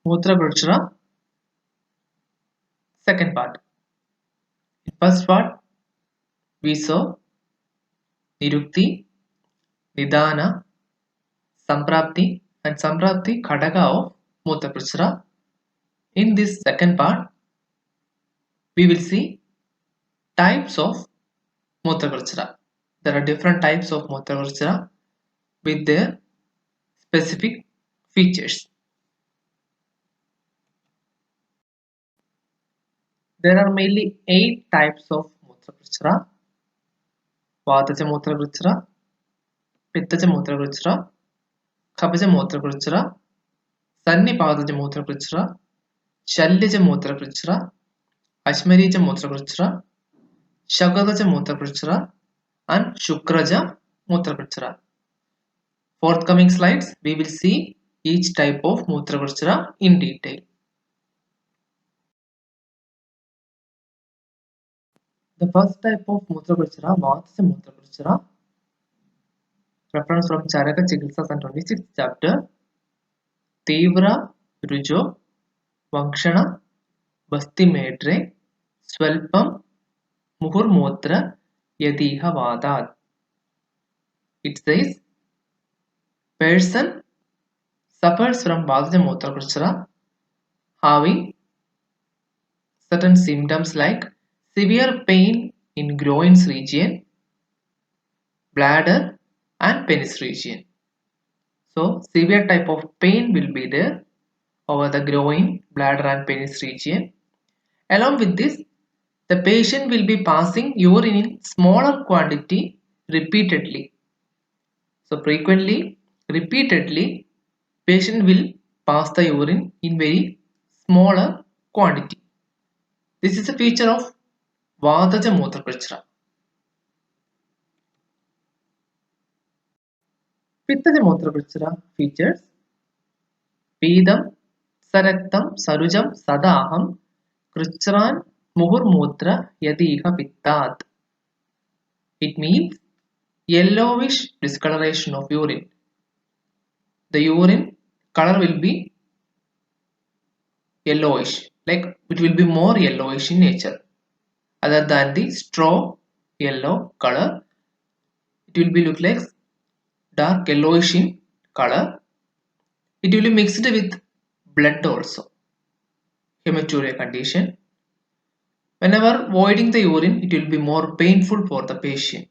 Mutra Vrishra. Second part. In first part, we saw Nirukti, Nidana, Samprapti and Samprapti Khadaga of Mutra Vrishra. In this second part, we will see types of Mutra Vrishra. There are different types of Mutra Vrishra with their specific features. There are mainly 8 types of Mutra Vrishra. Vataja Mutra Vrishra, Pittaja Mutra Vrishra, Kabaja Mutra Vrishra, Sannipadaja Mutra Vrishra, Shalyaja Mutra Vrishra, Ashmarija Mutra Vrishra, Shagadaja Mutra Vrishra, and Shukraja Mutra Vrishra. Forthcoming slides, we will see each type of Mutra Vrishra in detail. The first type of Mutra Vrishra, Vataja Mutra Vrishra, reference from Charaka Chikitsa and 26th chapter. Tivra Rujo Vankshana Basti Medre Swalpam Muhurmotra Yadiha Vadat. It says, person suffers from Vataja Mutra Vrishra having certain symptoms like severe pain in groins region, bladder and penis region. So severe type of pain will be there over the groin, bladder and penis region. Along with this, the patient will be passing urine in smaller quantity repeatedly. So frequently, repeatedly, patient will pass the urine in very smaller quantity. This is a feature of Vataja Mutra Vrishra. Pittaja Mutra Vrishra features Vedam, Saraktam, Sarujam, Sadaham, Krishran, Muhurmutra, Yadiha Pittat. It means yellowish discoloration of urine. The urine color will be yellowish, like it will be more yellowish in nature. Other than the straw yellow color, it will be look like dark yellowish in color. It will be mixed with blood also. Hematuria condition. Whenever voiding the urine, it will be more painful for the patient.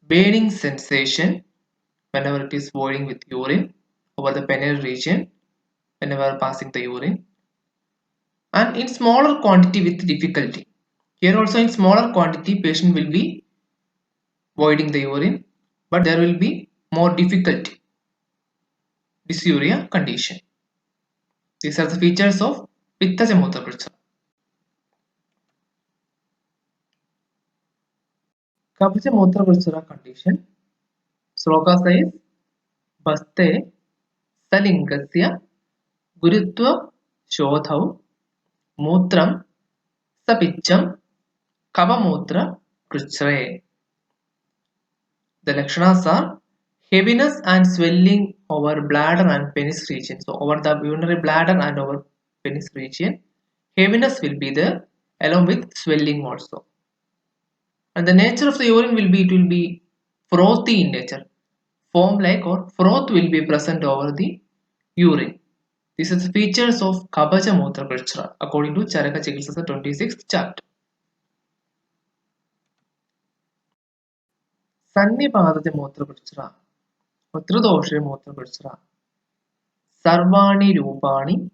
Burning sensation whenever it is voiding with urine over the penile region, whenever passing the urine, and in smaller quantity with difficulty. Here also in smaller quantity patient will be voiding the urine, but there will be more difficulty. Dysuria condition. These are the features of Pittaja Mutra Vrishra. Kabaja Mutra Vrishra condition. Sloka says, Baste Salingasya Gurutva Shodhau Mutram Sapicham Kavamutra Vrishre. The Lakshanas are heaviness and swelling over bladder and penis region. So over the urinary bladder and over penis region, heaviness will be there along with swelling also. And the nature of the urine will be frothy in nature. Foam like or froth will be present over the urine. These are the features of Kabaja Mutra Vrishra according to Charaka Chikitsa 26th chapter. Sannipadaja Mutra Vrishra, Utradoshe Mutra Vrishra, Sarvani Rupani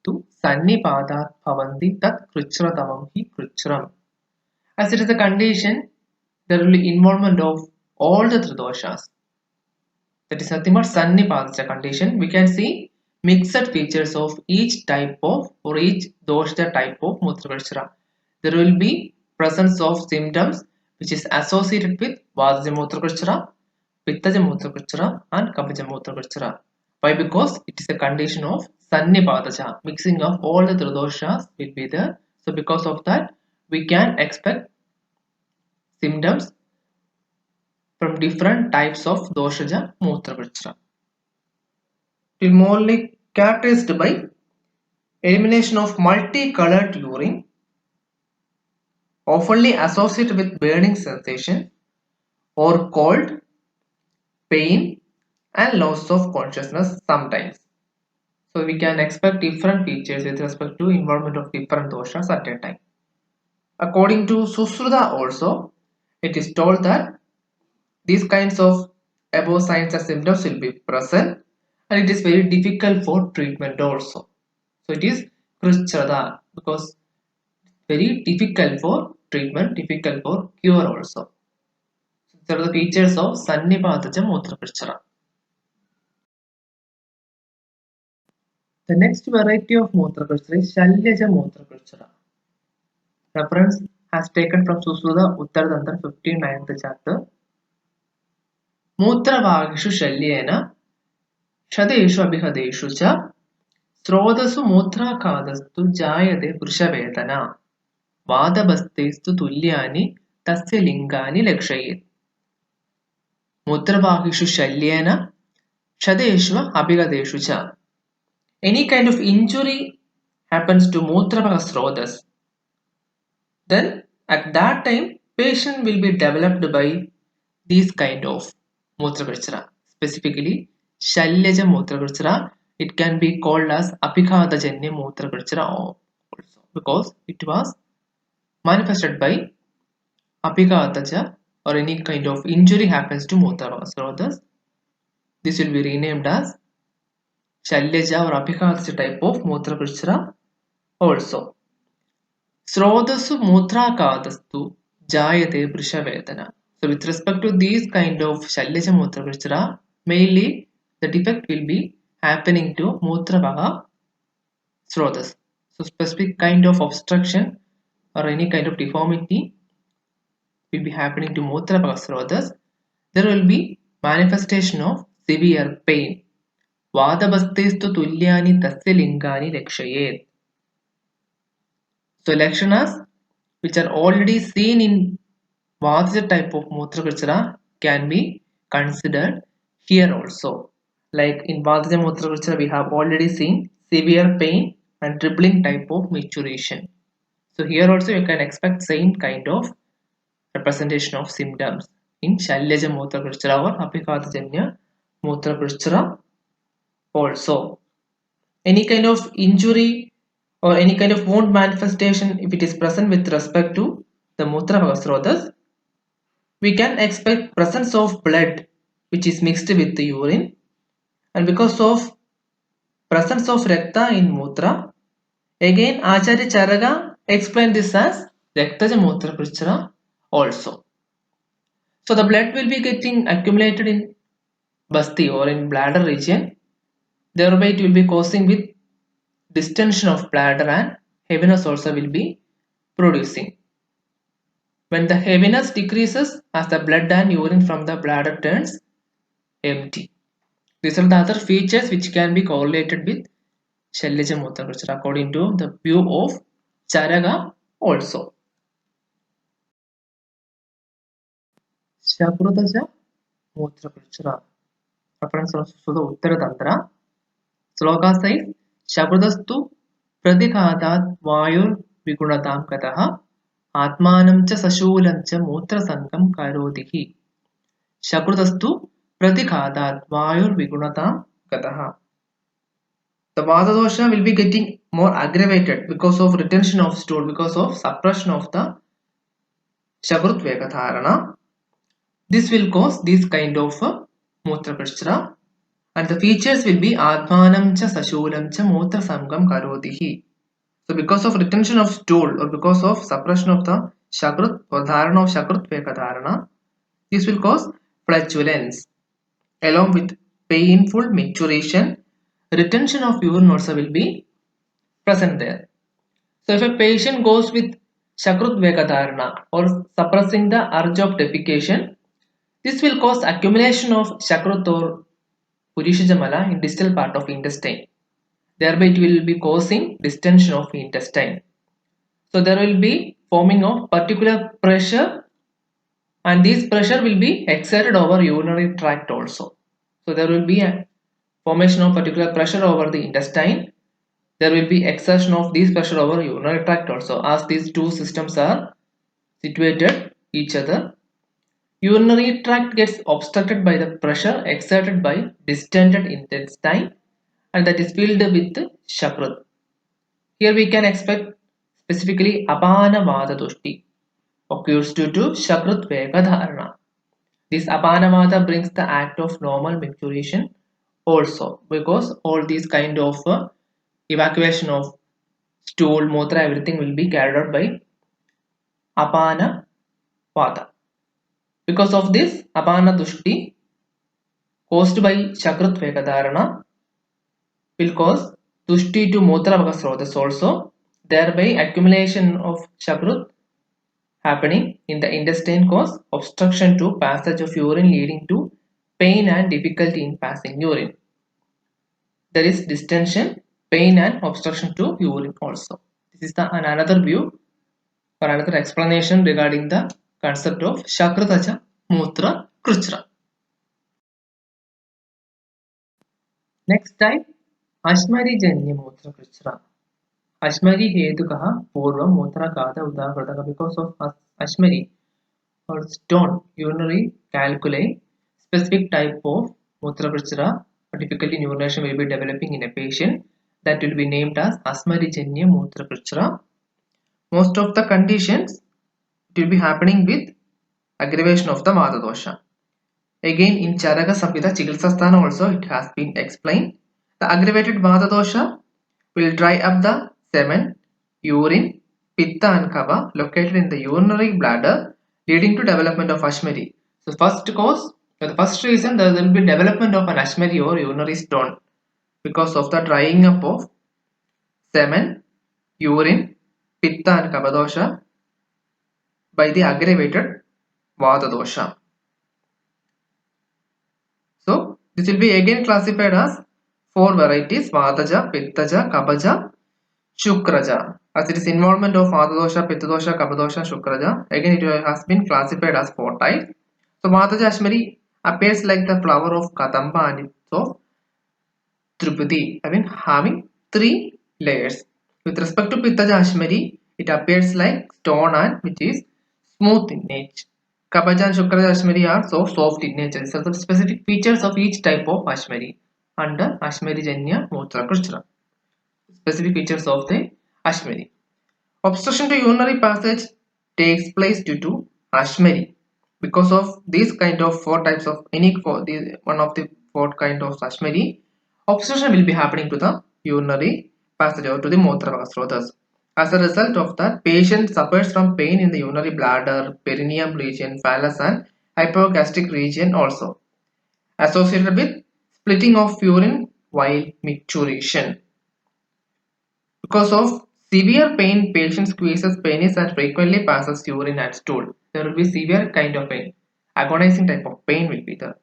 tu Sannipadat Bhavanti Tat Krichratamam hi Krichram. As it is a condition, there will be involvement of all the three doshas. That is nothing but Sannipadaja condition. We can see mixed features of each type of or each dosha type of Mutra Vrishra. There will be presence of symptoms which is associated with Vataja Mutra Vrishra, Pittaja Mutra Vrishra and Kabaja Mutra Vrishra. Why? Because it is a condition of Sannipadaja. Mixing of all the three doshas will be there. So because of that, we can expect symptoms from different types of doshaja Mutra Vrishra. It will characterized by elimination of multicolored urine, oftenly associated with burning sensation or cold, pain, and loss of consciousness sometimes. So we can expect different features with respect to involvement of different doshas at a time. According to Susruta also, it is told that these kinds of above signs and symptoms will be present and it is very difficult for treatment also. So it is Krishchada because very difficult for treatment, difficult for cure also. So these are the features of Sannipadaja Mutra Krishchara. The next variety of Mutra Krishchara is Shalyaja Mutra Krishchara. Reference has taken from Susruta Uttaratantra 59th chapter. Mutravagishu Shalyena Shadeshu Abhihadeshu Cha Srodhasu Mutrakaadastu Jayade Vrishavedana Vadabhastestu Tulyani Tasya Lingani Lakshayet Mutravagishu Shalyena Shadeshu Abhigadeshu Cha. Any kind of injury happens to Mutravaga Srodhas, then at that time patient will be developed by these kind of Mutra Krishchara. Specifically Shalyaja Mutra Krishchara, it can be called as Apikadajanya Mutra Krishchara also because it was manifested by Apikadaja or any kind of injury happens to Mutravaga Srodhas. This will be renamed as Shalyaja or Apikadaja type of Mutra Krishchara also. Srodhasu Mutrakadastu Jayate Vrishavedana. So with respect to these kind of Shalyaja Mutra Krishchara, mainly the defect will be happening to Mutravaga Srodhas. So specific kind of obstruction or any kind of deformity will be happening to Mutravaga Srodhas. There will be manifestation of severe pain. Vadabhastestu tulyani tasya lingani rakshayet. So lakshanas which are already seen in Vadaja type of Mutra Krishchara can be considered here also. Like in Vadaja Mutra Krishchara we have already seen severe pain and dribbling type of maturation. So here also you can expect same kind of representation of symptoms in Shalyaja Mutra Krishchara or Apikadajanya Mutra Krishchara also. Any kind of injury or any kind of wound manifestation if it is present with respect to the Mutravaga Srodhas, we can expect presence of blood which is mixed with the urine, and because of presence of Rakta in Mutra, again Acharya Charaka explained this as Raktaja Mutra Krishchara also. So the blood will be getting accumulated in Basti or in bladder region, thereby it will be causing with distension of bladder and heaviness also will be producing. When the heaviness decreases as the blood and urine from the bladder turns empty. These are the other features which can be correlated with Shalyaja Mutra Krishchara according to the view of Charaka also. Shakrutaja Mutra Krishchara. Reference from Susruta Uttaratantra. Sloka says Shakrutastu Pratikhadat Vayur Vigunatam Kataha Atmanam cha Sashulam cha Mutra Sangam Karodihi. Shakrutastu Pratikhadat Vayur Vigunatam Kataha. The Vata dosha will be getting more aggravated because of retention of stool, because of suppression of the Shakrut Dharana. This will cause this kind of Mutra Krishchara, and the features will be Atmanam cha Sashulam cha Mutra Sangam Karodihi. So because of retention of stool or because of suppression of the Shakrut or Dharana of Shakrut Dharana, this will cause flatulence along with painful micturition. Retention of urine also will be present there. So if a patient goes with Shakrut Dharana or suppressing the urge of defecation, this will cause accumulation of Shakrut or Purishajamala in distal part of intestine. Thereby it will be causing distension of intestine. So there will be forming of particular pressure, and this pressure will be exerted over urinary tract also. So there will be a formation of particular pressure over the intestine, there will be exertion of this pressure over urinary tract also, as these two systems are situated each other. Urinary tract gets obstructed by the pressure exerted by distended intestine, and that is filled with shakrut. Here we can expect specifically apana vata dushti occurs due to shakrut vega dharana. This apana vata brings the act of normal micturition also, because all these kind of evacuation of stool, mutra, everything will be carried out by apana vata. Because of this, apana dushti caused by shakrut vega dharana will cause dushti to mutra vagasrotas also, thereby accumulation of shakrut happening in the intestine cause obstruction to passage of urine, leading to pain and difficulty in passing urine. There is distension, pain and obstruction to urine also. This is another view or another explanation regarding the concept of Shakratacha Mutra Kruchra. Next type, Ashmari Janya Mutra Kruchra. Ashmari Hetukaha Purva Mutra Kada Udakrataka. Because of Ashmari or stone urinary calculi, specific type of Mutra Kruchra or difficulty in urination will be developing in a patient that will be named as Ashmari Janya Mutra Kruchra. Most of the conditions it will be happening with aggravation of the Vata dosha. Again, in Charaka Samhita Chikitsasthana also it has been explained. The aggravated Vata dosha will dry up the semen, urine, pitta and kava located in the urinary bladder, leading to development of Ashmari. So first cause, the first reason, there will be development of an Ashmari or urinary stone because of the drying up of semen, urine, pitta and kava dosha by the aggravated Vata dosha. So this will be again classified as four varieties: Vataja, Pittaja, Kabaja, Shukraja. As it is involvement of Vata dosha, Pitta dosha, Kaba dosha, Shukraja. Again it has been classified as four types. So Vataja Ashmari appears like the flower of Kadamba and it's of Drupadi, having three layers. With respect to Pittaja Ashmari, it appears like stone and which is smooth in nature. Kabaja and Shukraja Ashmari are so soft in nature. These are the specific features of each type of Ashmari under Ashmari Janya Mutra Kruchra. Specific features of the Ashmari. Obstruction to urinary passage takes place due to Ashmari. Because of these kind of four types of one of the four kind of Ashmari, obstruction will be happening to the urinary passage or to the Mutra Vagasrotas. As a result of that, patient suffers from pain in the urinary bladder, perineum region, phallus and hypogastric region also, associated with splitting of urine while micturition. Because of severe pain, patient squeezes penis and frequently passes urine and stool. There will be severe kind of pain. Agonizing type of pain will be there.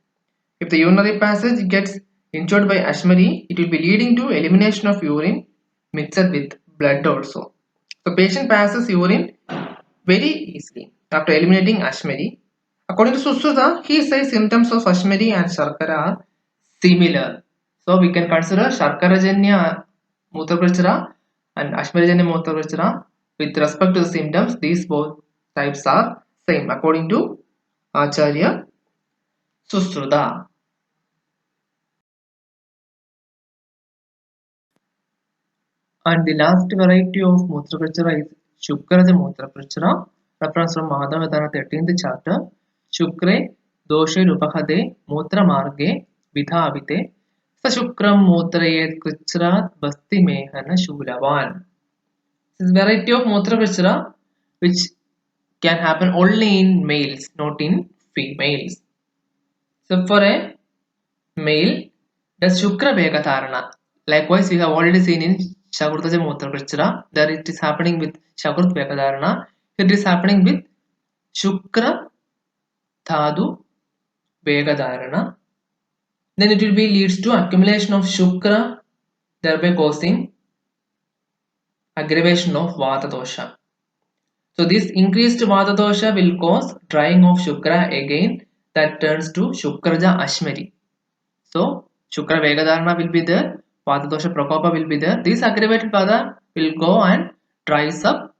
If the urinary passage gets injured by Ashmari, it will be leading to elimination of urine mixed with blood also. So patient passes urine very easily after eliminating Ashmari. According to Susruta, he says symptoms of Ashmari and Sharkara are similar. So we can consider Sharkarajanya Mutraprachara and Ashmarajanya Mutraprachara with respect to the symptoms. These both types are same according to Acharya Susruta. And the last variety of Mutraprachara is Shukraja Mutraprachara, reference from Madhavadana 13th chapter. Shukre doshe rupahade mutra marge vidhavite sashukram mutrayet krichrat basti mehana shulavan. This is variety of Mutraprachara which can happen only in males, not in females. So for a male, does Shukra Vega Dharana. Likewise, we have already seen in Shakrutaja Mutraprachara, there it is happening with Shakrut Vega Dharana. Here it is happening with Shukra Dhadu Vega Dharana. Then it will be leads to accumulation of Shukra, thereby causing aggravation of Vata dosha. So this increased Vata dosha will cause drying of Shukra again, that turns to Shukraja Ashmari. So Shukra Vegadharana will be there. Vata dosha prakopa will be there. This aggravated Vata will go and dries up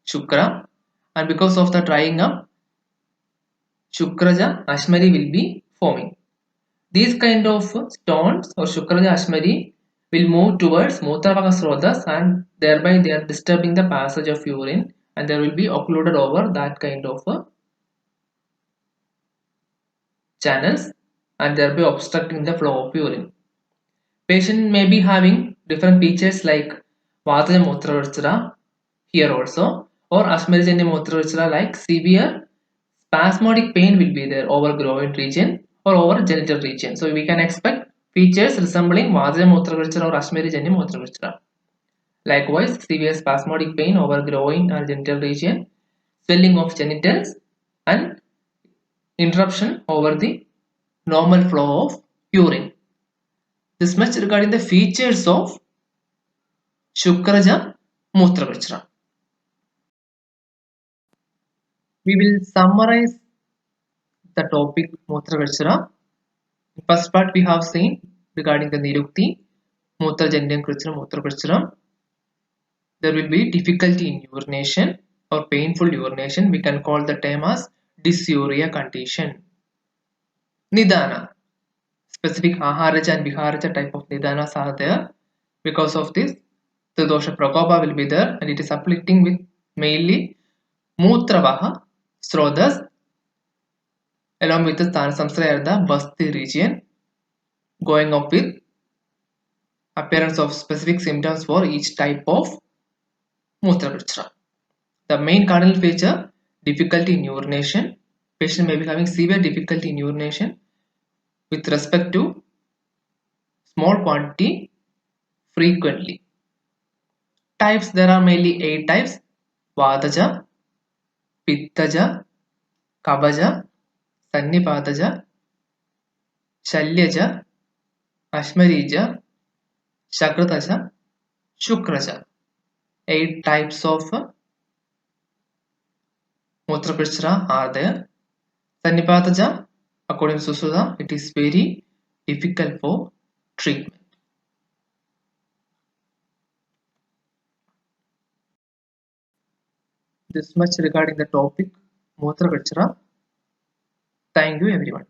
Shukra, and because of the drying up, Shukraja Ashmari will be forming. These kind of stones or Shukraja Ashmari will move towards Mutravaka Srotas, and thereby they are disturbing the passage of urine, and there will be occluded over that kind of channels, and thereby obstructing the flow of urine. Patient may be having different features like Vataja Mutravirchara here also, or Ashmarajanya Mutravirchara, like severe spasmodic pain will be there over groin region or over genital region. So we can expect features resembling Vataja Mutravirchara or Ashmarajanya Mutravirchara. Likewise, severe spasmodic pain over groin or genital region, swelling of genitals, and interruption over the normal flow of urine. This much regarding the features of Shukraja Mutravirchara. We will summarize the topic Mutravirchara. First part we have seen regarding the Nirukti, Mutrajanyam Krichara, Mutravirchara. There will be difficulty in urination or painful urination. We can call the term as dysuria condition. Nidana. Specific Aharaja and Viharaja type of Nidanas are there. Because of this, the dosha prakopa will be there, and it is afflicting with mainly Mutravaha, Srodhas, along with the Sthana Samsara, the Basti region, going up with appearance of specific symptoms for each type of Mutravirchara. The main cardinal feature, difficulty in urination. Patient may be having severe difficulty in urination with respect to small quantity frequently. Types, there are mainly 8 types: Vataja, Pittaja, Kabaja, Sannipataja, Shalyaja, Ashmarija, Shakrataja, Shukraja. 8 types of Mutravirchara are there. Sannipataja, according to Susuda, it is very difficult for treatment. This much regarding the topic Mutravirchara. Thank you everyone.